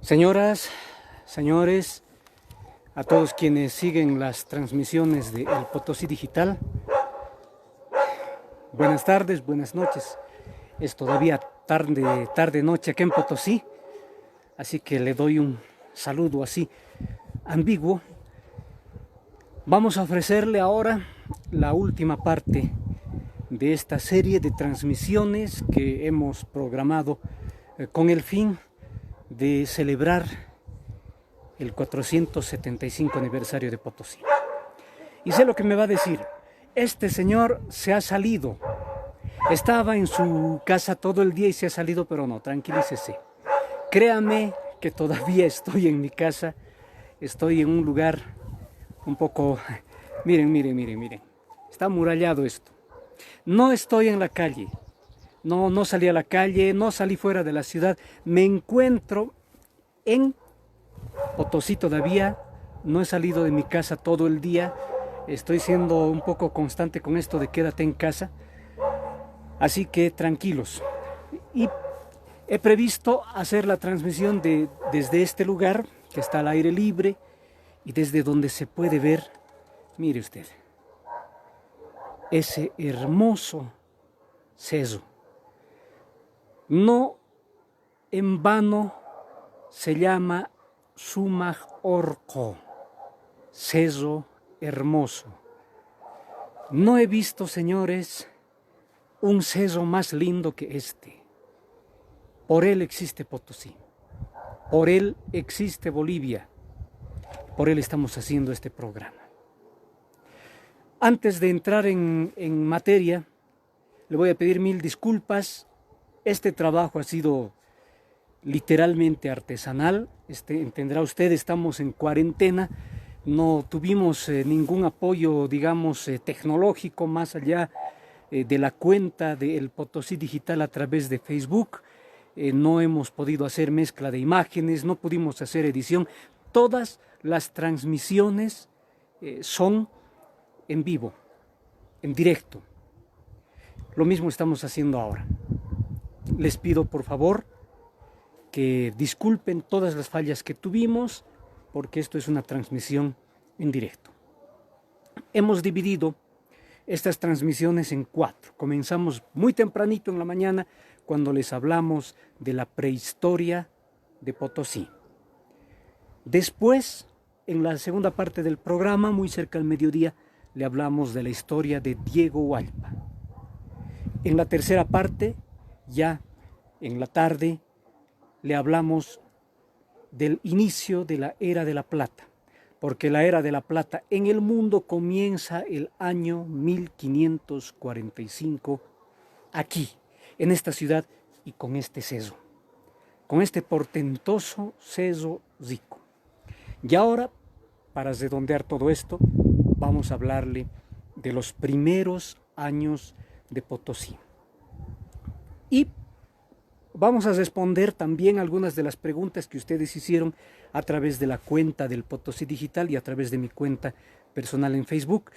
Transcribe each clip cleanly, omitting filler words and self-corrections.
Señoras, señores, a todos quienes siguen las transmisiones de El Potosí Digital, buenas tardes, buenas noches. Es todavía tarde noche aquí en Potosí, así que le doy un saludo así ambiguo. Vamos a ofrecerle ahora la última parte de esta serie de transmisiones que hemos programado con el fin de celebrar el 475 aniversario de Potosí. Y sé lo que me va a decir: este señor se ha salido, estaba en su casa todo el día y se ha salido, pero no, tranquilícese. Créame que todavía estoy en mi casa, estoy en un lugar un poco... Miren, está amurallado esto. No estoy en la calle, no salí a la calle, no salí fuera de la ciudad, me encuentro en Potosí todavía, no he salido de mi casa todo el día, estoy siendo un poco constante con esto de quédate en casa, así que tranquilos. Y he previsto hacer la transmisión desde este lugar, que está al aire libre, y desde donde se puede ver, mire usted, ese hermoso seso. No en vano se llama Sumaj Orco, seso hermoso. No he visto, señores, un seso más lindo que este. Por él existe Potosí, por él existe Bolivia, por él estamos haciendo este programa. Antes de entrar en materia, le voy a pedir mil disculpas. Este trabajo ha sido literalmente artesanal. Entenderá usted, estamos en cuarentena, no tuvimos ningún apoyo, digamos, tecnológico más allá de la cuenta de El Potosí Digital a través de Facebook. No hemos podido hacer mezcla de imágenes, no pudimos hacer edición. Todas las transmisiones son en vivo, en directo. Lo mismo estamos haciendo ahora. Les pido por favor que disculpen todas las fallas que tuvimos, porque esto es una transmisión en directo. Hemos dividido estas transmisiones en 4. Comenzamos muy tempranito en la mañana, cuando les hablamos de la prehistoria de Potosí. Después, en la segunda parte del programa, muy cerca al mediodía, le hablamos de la historia de Diego Hualpa. En la tercera parte, ya en la tarde, le hablamos del inicio de la Era de la Plata, porque la Era de la Plata en el mundo comienza el año 1545, aquí, en esta ciudad y con este seso, con este portentoso seso rico. Y ahora, para redondear todo esto, vamos a hablarle de los primeros años de Potosí. Y vamos a responder también algunas de las preguntas que ustedes hicieron a través de la cuenta del Potosí Digital y a través de mi cuenta personal en Facebook.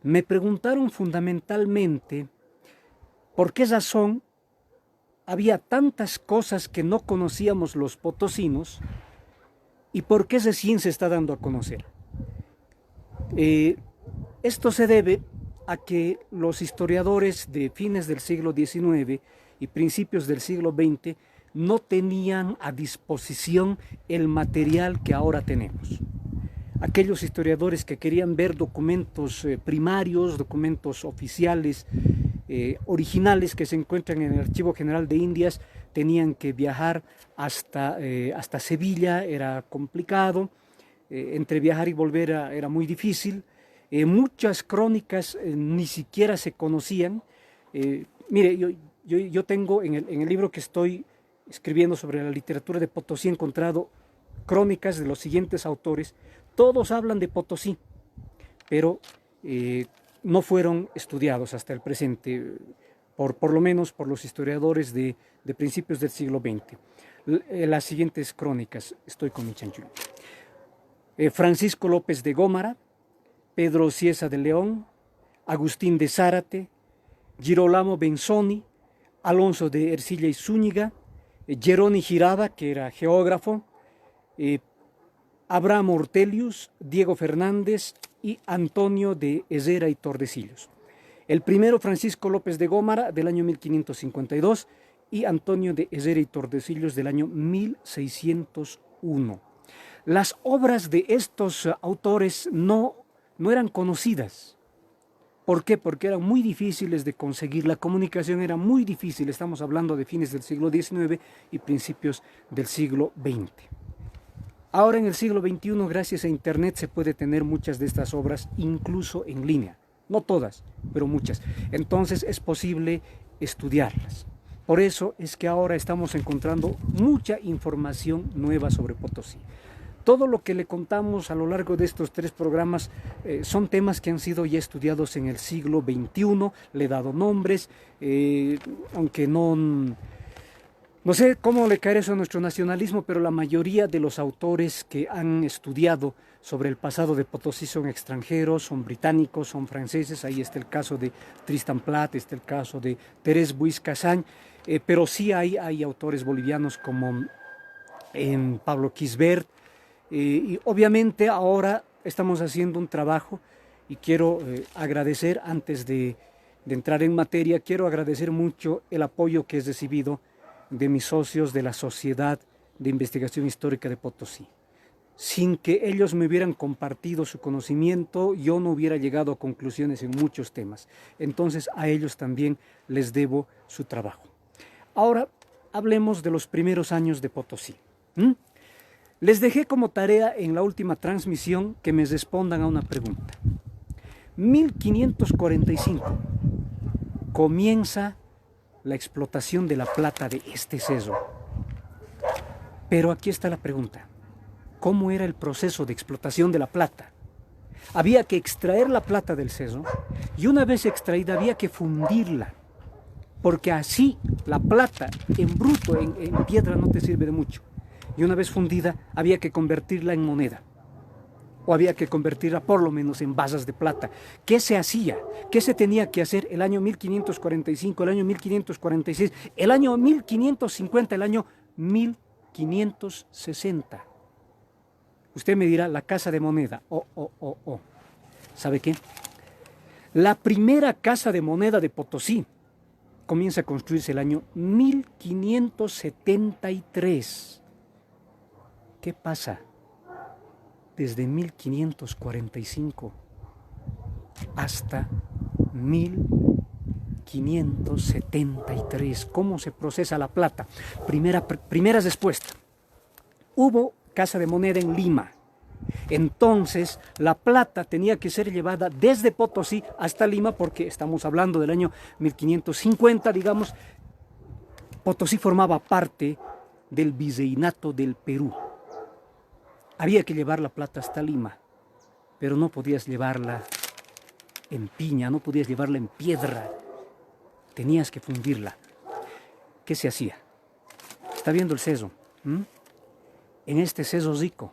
Me preguntaron fundamentalmente por qué razón había tantas cosas que no conocíamos los potosinos y por qué recién se está dando a conocer. Esto se debe a que los historiadores de fines del siglo XIX y principios del siglo XX no tenían a disposición el material que ahora tenemos. Aquellos historiadores que querían ver documentos primarios, documentos oficiales, originales que se encuentran en el Archivo General de Indias, tenían que viajar hasta Sevilla, era complicado, entre viajar y volver era muy difícil. Muchas crónicas ni siquiera se conocían. Mire, yo tengo en el libro que estoy escribiendo sobre la literatura de Potosí, he encontrado crónicas de los siguientes autores. Todos hablan de Potosí, pero no fueron estudiados hasta el presente, por lo menos por los historiadores de principios del siglo XX. Las siguientes crónicas, estoy con mi chanchullo. Francisco López de Gómara, Pedro Cieza de León, Agustín de Zárate, Girolamo Benzoni, Alonso de Ercilla y Zúñiga, Jeroni Girada, que era geógrafo, Abraham Ortelius, Diego Fernández y Antonio de Ezera y Tordesillos. El primero, Francisco López de Gómara, del año 1552, y Antonio de Ezera y Tordesillos, del año 1601. Las obras de estos autores no eran conocidas. ¿Por qué? Porque eran muy difíciles de conseguir, la comunicación era muy difícil, estamos hablando de fines del siglo XIX y principios del siglo XX. Ahora en el siglo XXI, gracias a Internet, se puede tener muchas de estas obras incluso en línea. No todas, pero muchas. Entonces es posible estudiarlas. Por eso es que ahora estamos encontrando mucha información nueva sobre Potosí. Todo lo que le contamos a lo largo de estos 3 programas son temas que han sido ya estudiados en el siglo XXI, le he dado nombres, aunque no sé cómo le cae eso a nuestro nacionalismo, pero la mayoría de los autores que han estudiado sobre el pasado de Potosí son extranjeros, son británicos, son franceses. Ahí está el caso de Tristan Plat, está el caso de Thérèse Buys-Cassagne, pero sí hay autores bolivianos como Pablo Quisbert. Y obviamente ahora estamos haciendo un trabajo y quiero agradecer, antes de entrar en materia, quiero agradecer mucho el apoyo que he recibido de mis socios de la Sociedad de Investigación Histórica de Potosí. Sin que ellos me hubieran compartido su conocimiento, yo no hubiera llegado a conclusiones en muchos temas. Entonces a ellos también les debo su trabajo. Ahora hablemos de los primeros años de Potosí. Les dejé como tarea en la última transmisión que me respondan a una pregunta. 1545 comienza la explotación de la plata de este seso. Pero aquí está la pregunta. ¿Cómo era el proceso de explotación de la plata? Había que extraer la plata del seso y una vez extraída había que fundirla, porque así la plata en bruto, en piedra, no te sirve de mucho. Y una vez fundida había que convertirla en moneda, o había que convertirla por lo menos en basas de plata. ¿Qué se hacía? ¿Qué se tenía que hacer el año 1545, el año 1546, el año 1550, el año 1560? Usted me dirá, la casa de moneda. ¿Sabe qué? La primera casa de moneda de Potosí comienza a construirse el año 1573. ¿Qué pasa? Desde 1545 hasta 1573. ¿Cómo se procesa la plata? Primera respuesta. Hubo casa de moneda en Lima. Entonces la plata tenía que ser llevada desde Potosí hasta Lima, porque estamos hablando del año 1550, digamos. Potosí formaba parte del Virreinato del Perú. Había que llevar la plata hasta Lima, pero no podías llevarla en piña, no podías llevarla en piedra, tenías que fundirla. ¿Qué se hacía? ¿Está viendo el seso? En este seso rico,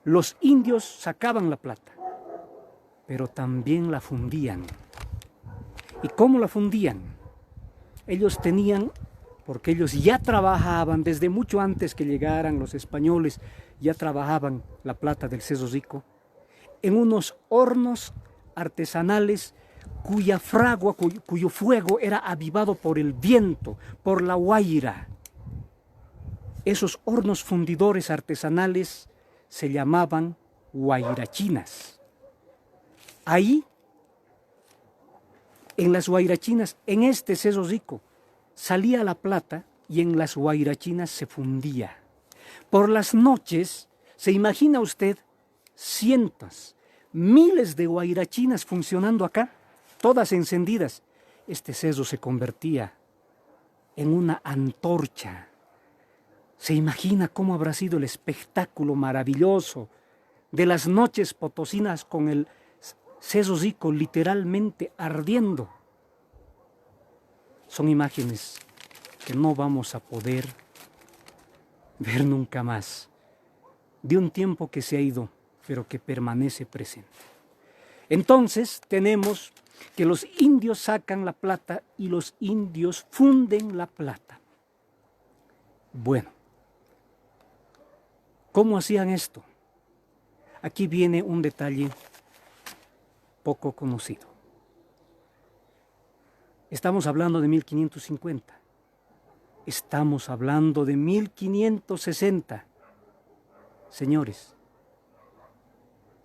los indios sacaban la plata, pero también la fundían. ¿Y cómo la fundían? Ellos tenían, porque ellos ya trabajaban desde mucho antes que llegaran los españoles, ya trabajaban la plata del seso rico en unos hornos artesanales cuya fragua, cuyo fuego era avivado por el viento, por la guaira. Esos hornos fundidores artesanales se llamaban guairachinas. Ahí, en las guairachinas, en este seso rico, salía la plata y en las guairachinas se fundía. Por las noches, se imagina usted cientos, miles de guairachinas funcionando acá, todas encendidas. Este seso se convertía en una antorcha. ¿Se imagina cómo habrá sido el espectáculo maravilloso de las noches potosinas con el seso rico literalmente ardiendo? Son imágenes que no vamos a poder ver nunca más, de un tiempo que se ha ido, pero que permanece presente. Entonces tenemos que los indios sacan la plata y los indios funden la plata. Bueno, ¿Cómo hacían esto? Aquí viene un detalle poco conocido. Estamos hablando de 1550. Estamos hablando de 1560. Señores,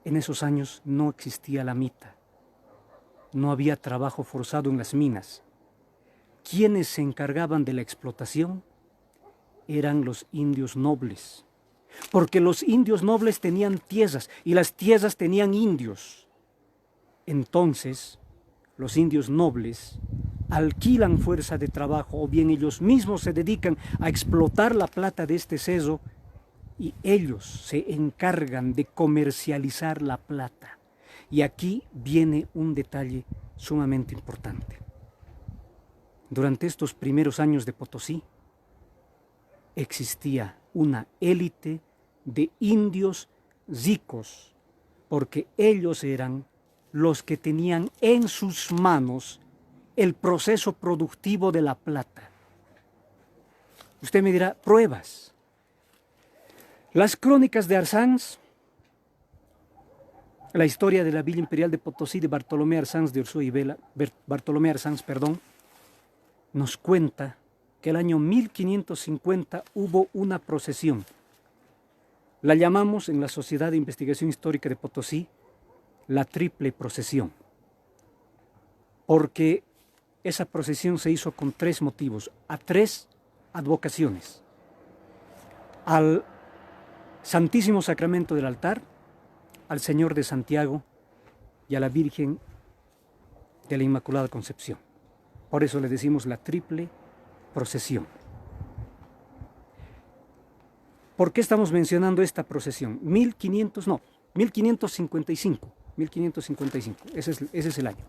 en esos años no existía la mita. No había trabajo forzado en las minas. Quienes se encargaban de la explotación eran los indios nobles, porque los indios nobles tenían tierras y las tierras tenían indios. Entonces, los indios nobles alquilan fuerza de trabajo o bien ellos mismos se dedican a explotar la plata de este seso y ellos se encargan de comercializar la plata. Y aquí viene un detalle sumamente importante. Durante estos primeros años de Potosí existía una élite de indios ricos, porque ellos eran los que tenían en sus manos el proceso productivo de la plata. Usted me dirá, pruebas. Las crónicas de Arzáns, la historia de la Villa Imperial de Potosí de Bartolomé Arzáns de Ursúa y Vela, Bartolomé Arzáns, nos cuenta que el año 1550 hubo una procesión. La llamamos en la Sociedad de Investigación Histórica de Potosí la Triple Procesión, porque esa procesión se hizo con tres motivos, a tres advocaciones: al Santísimo Sacramento del altar, al Señor de Santiago y a la Virgen de la Inmaculada Concepción. Por eso le decimos la Triple Procesión. ¿Por qué estamos mencionando esta procesión? 1555, ese es el año.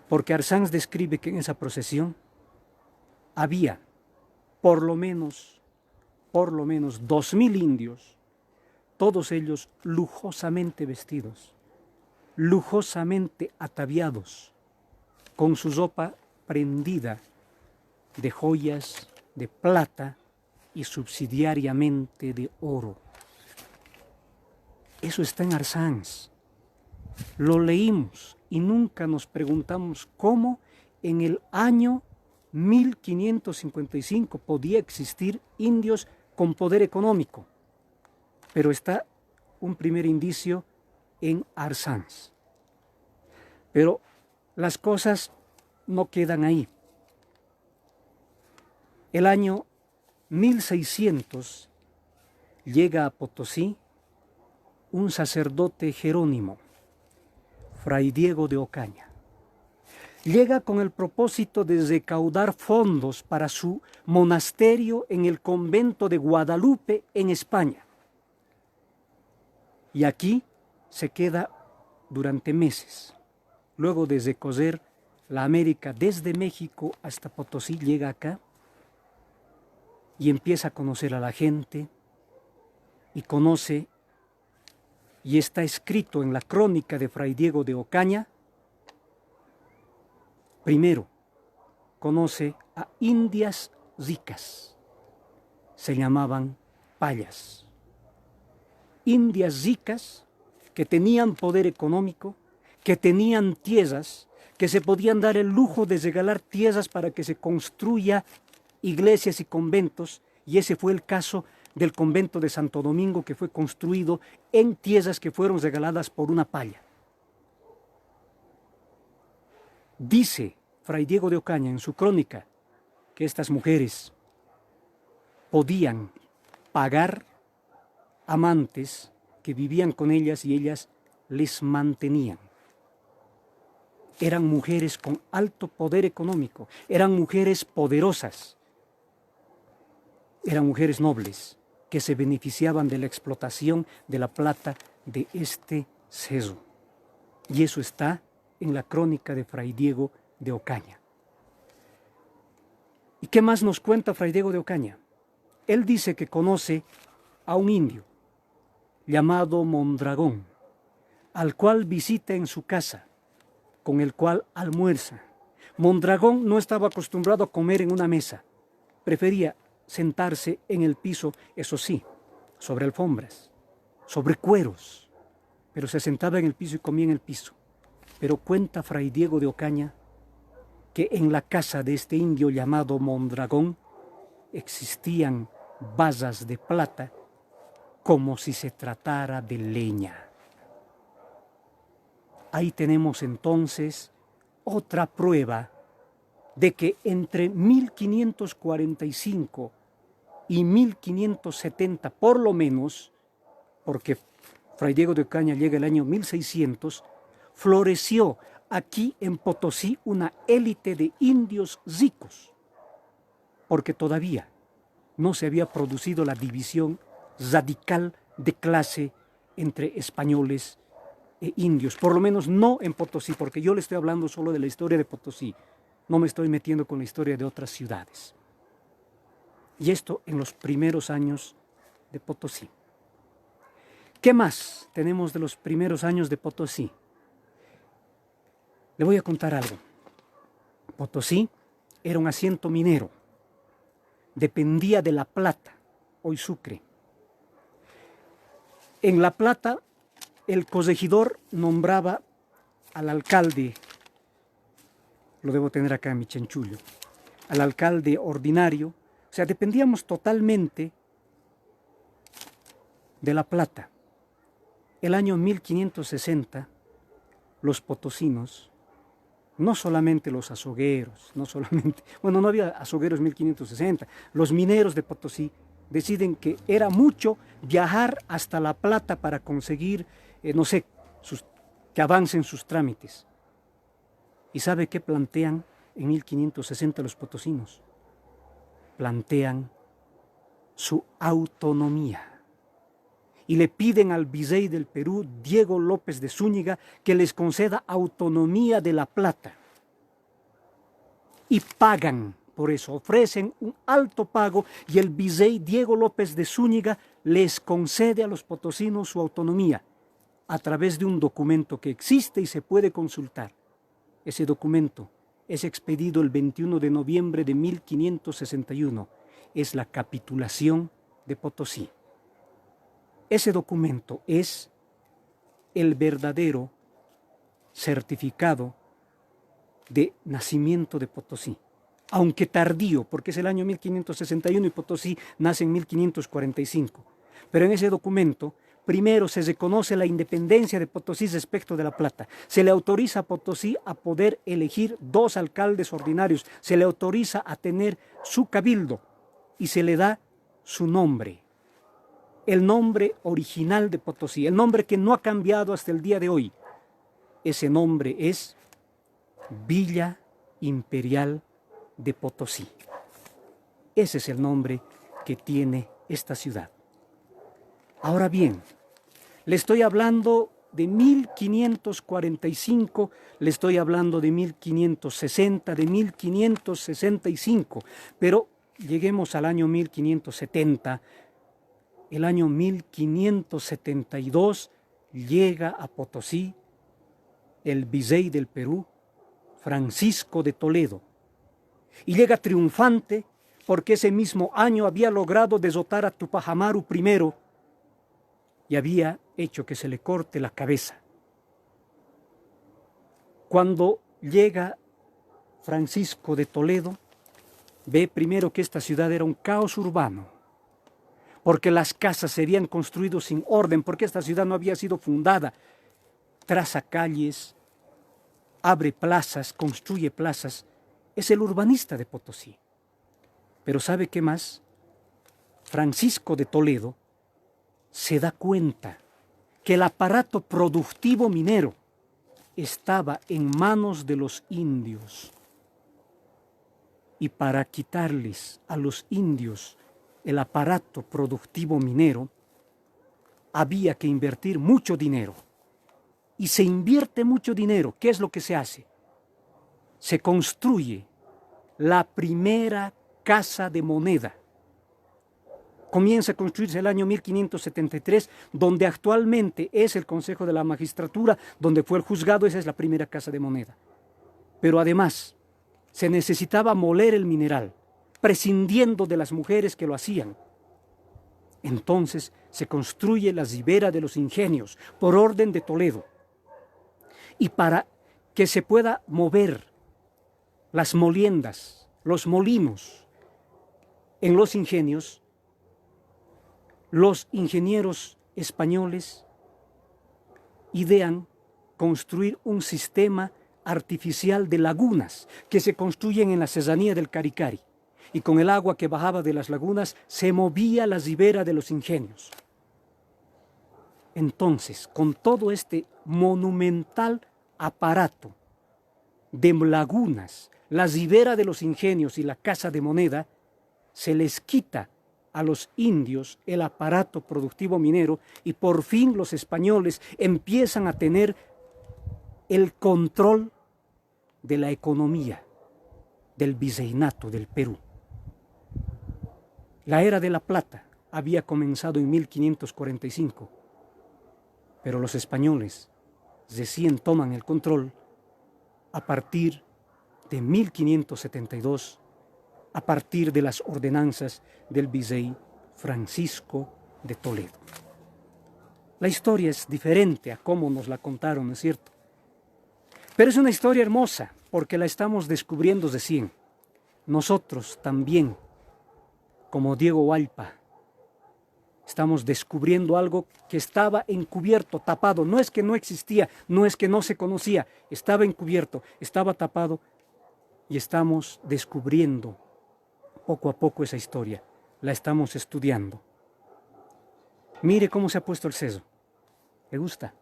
Porque Arzáns describe que en esa procesión había por lo menos 2000 indios, todos ellos lujosamente vestidos, lujosamente ataviados, con su ropa prendida de joyas de plata y subsidiariamente de oro. Eso está en Arzáns. Lo leímos y nunca nos preguntamos cómo en el año 1555 podía existir indios con poder económico. Pero está un primer indicio en Arzáns. Pero las cosas no quedan ahí. El año 1600 llega a Potosí un sacerdote jerónimo, Fray Diego de Ocaña. Llega con el propósito de recaudar fondos para su monasterio en el convento de Guadalupe, en España. Y aquí se queda durante meses. Luego de recorrer la América desde México hasta Potosí, llega acá y empieza a conocer a la gente y conoce, y está escrito en la crónica de Fray Diego de Ocaña. Primero, conoce a indias ricas, se llamaban payas. Indias ricas que tenían poder económico, que tenían tierras, que se podían dar el lujo de regalar tierras para que se construya iglesias y conventos, y ese fue el caso del convento de Santo Domingo, que fue construido en tierras que fueron regaladas por una paya. Dice Fray Diego de Ocaña en su crónica que estas mujeres podían pagar amantes que vivían con ellas y ellas les mantenían. Eran mujeres con alto poder económico, eran mujeres poderosas, eran mujeres nobles que se beneficiaban de la explotación de la plata de este seso. Y eso está en la crónica de Fray Diego de Ocaña. ¿Y qué más nos cuenta Fray Diego de Ocaña? Él dice que conoce a un indio llamado Mondragón, al cual visita en su casa, con el cual almuerza. Mondragón no estaba acostumbrado a comer en una mesa, prefería sentarse en el piso, eso sí, sobre alfombras, sobre cueros, pero se sentaba en el piso y comía en el piso. Pero cuenta Fray Diego de Ocaña que en la casa de este indio llamado Mondragón existían vasas de plata como si se tratara de leña. Ahí tenemos entonces otra prueba de que entre 1545 y 1570, por lo menos, porque Fray Diego de Ocaña llega el año 1600, floreció aquí en Potosí una élite de indios ricos, porque todavía no se había producido la división radical de clase entre españoles e indios, por lo menos no en Potosí, porque yo le estoy hablando solo de la historia de Potosí, no me estoy metiendo con la historia de otras ciudades. Y esto en los primeros años de Potosí. ¿Qué más tenemos de los primeros años de Potosí? Le voy a contar algo. Potosí era un asiento minero, dependía de La Plata, hoy Sucre. En La Plata, el corregidor nombraba al alcalde, lo debo tener acá en mi chanchullo, al alcalde ordinario, o sea, dependíamos totalmente de La Plata. El año 1560, los potosinos, no solamente los azogueros, no había azogueros en 1560, los mineros de Potosí deciden que era mucho viajar hasta La Plata para conseguir, que avancen sus trámites. ¿Y sabe qué plantean en 1560 los potosinos? Plantean su autonomía. Y le piden al virrey del Perú, Diego López de Zúñiga, que les conceda autonomía de La Plata. Y pagan por eso, ofrecen un alto pago y el virrey Diego López de Zúñiga les concede a los potosinos su autonomía a través de un documento que existe y se puede consultar. Ese documento es expedido el 21 de noviembre de 1561. Es la capitulación de Potosí. Ese documento es el verdadero certificado de nacimiento de Potosí, aunque tardío, porque es el año 1561 y Potosí nace en 1545. Pero en ese documento, primero se reconoce la independencia de Potosí respecto de La Plata. Se le autoriza a Potosí a poder elegir 2 alcaldes ordinarios, se le autoriza a tener su cabildo y se le da su nombre. El nombre original de Potosí, el nombre que no ha cambiado hasta el día de hoy. Ese nombre es Villa Imperial de Potosí. Ese es el nombre que tiene esta ciudad. Ahora bien, le estoy hablando de 1545, le estoy hablando de 1560, de 1565, pero lleguemos al año 1570. El año 1572 llega a Potosí el virrey del Perú, Francisco de Toledo, y llega triunfante porque ese mismo año había logrado derrotar a Tupac Amaru I y había hecho que se le corte la cabeza. Cuando llega Francisco de Toledo, ve primero que esta ciudad era un caos urbano, porque las casas se habían construido sin orden, porque esta ciudad no había sido fundada. Traza calles, abre plazas, construye plazas. Es el urbanista de Potosí. Pero ¿sabe qué más? Francisco de Toledo se da cuenta que el aparato productivo minero estaba en manos de los indios. Y para quitarles a los indios el aparato productivo minero, había que invertir mucho dinero. Y se invierte mucho dinero. ¿Qué es lo que se hace? Se construye la primera casa de moneda. Comienza a construirse el año 1573, donde actualmente es el Consejo de la Magistratura, donde fue el juzgado. Esa es la primera casa de moneda. Pero además, se necesitaba moler el mineral, prescindiendo de las mujeres que lo hacían. Entonces se construye la Ribera de los Ingenios por orden de Toledo. Y para que se pueda mover las moliendas, los molinos en los ingenios, los ingenieros españoles idean construir un sistema artificial de lagunas que se construyen en la serranía del Caricari, y con el agua que bajaba de las lagunas se movía la ribera de los ingenios. Entonces, con todo este monumental aparato de lagunas, la ribera de los ingenios y la casa de moneda, se les quita a los indios el aparato productivo minero y por fin los españoles empiezan a tener el control de la economía del virreinato del Perú. La era de la plata había comenzado en 1545, pero los españoles recién toman el control a partir de 1572, a partir de las ordenanzas del virrey Francisco de Toledo. La historia es diferente a cómo nos la contaron, ¿no es cierto? Pero es una historia hermosa porque la estamos descubriendo recién. Nosotros también, como Diego Hualpa, estamos descubriendo algo que estaba encubierto, tapado. No es que no existía, no es que no se conocía, estaba encubierto, estaba tapado y estamos descubriendo poco a poco esa historia. La estamos estudiando. Mire cómo se ha puesto el seso. ¿Le gusta?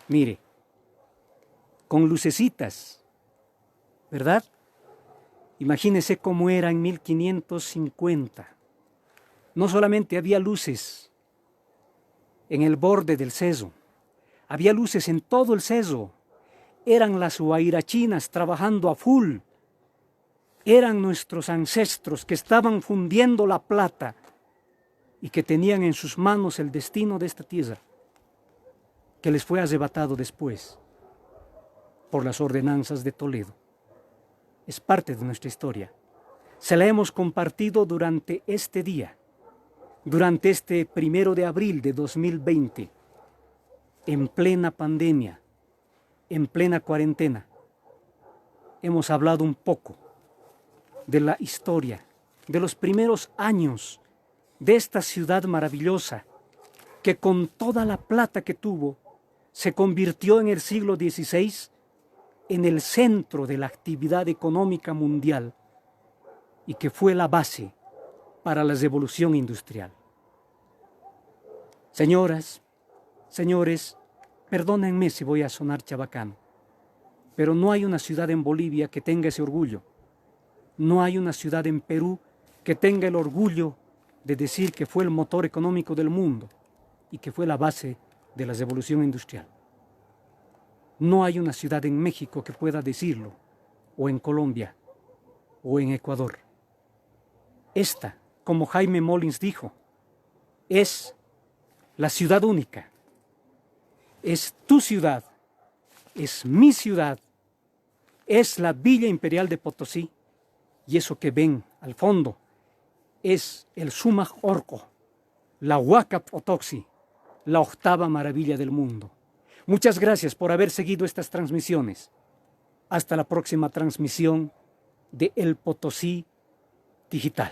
Mire, con lucecitas, ¿verdad? Imagínese cómo era en 1550. No solamente había luces en el borde del seso, había luces en todo el seso. Eran las huayrachinas trabajando a full. Eran nuestros ancestros que estaban fundiendo la plata y que tenían en sus manos el destino de esta tierra, que les fue arrebatado después por las ordenanzas de Toledo. Es parte de nuestra historia. Se la hemos compartido durante este día, durante este 1 de abril de 2020, en plena pandemia, en plena cuarentena. Hemos hablado un poco de la historia, de los primeros años de esta ciudad maravillosa, que con toda la plata que tuvo, se convirtió en el siglo XVI en el centro de la actividad económica mundial y que fue la base para la revolución industrial. Señoras, señores, perdónenme si voy a sonar chabacano, pero no hay una ciudad en Bolivia que tenga ese orgullo. No hay una ciudad en Perú que tenga el orgullo de decir que fue el motor económico del mundo y que fue la base de la revolución industrial. No hay una ciudad en México que pueda decirlo, o en Colombia, o en Ecuador. Esta, como Jaime Molins dijo, es la ciudad única. Es tu ciudad, es mi ciudad, es la Villa Imperial de Potosí, y eso que ven al fondo es el Sumaj Orco, la Huaca Potosí, la octava maravilla del mundo. Muchas gracias por haber seguido estas transmisiones. Hasta la próxima transmisión de El Potosí Digital.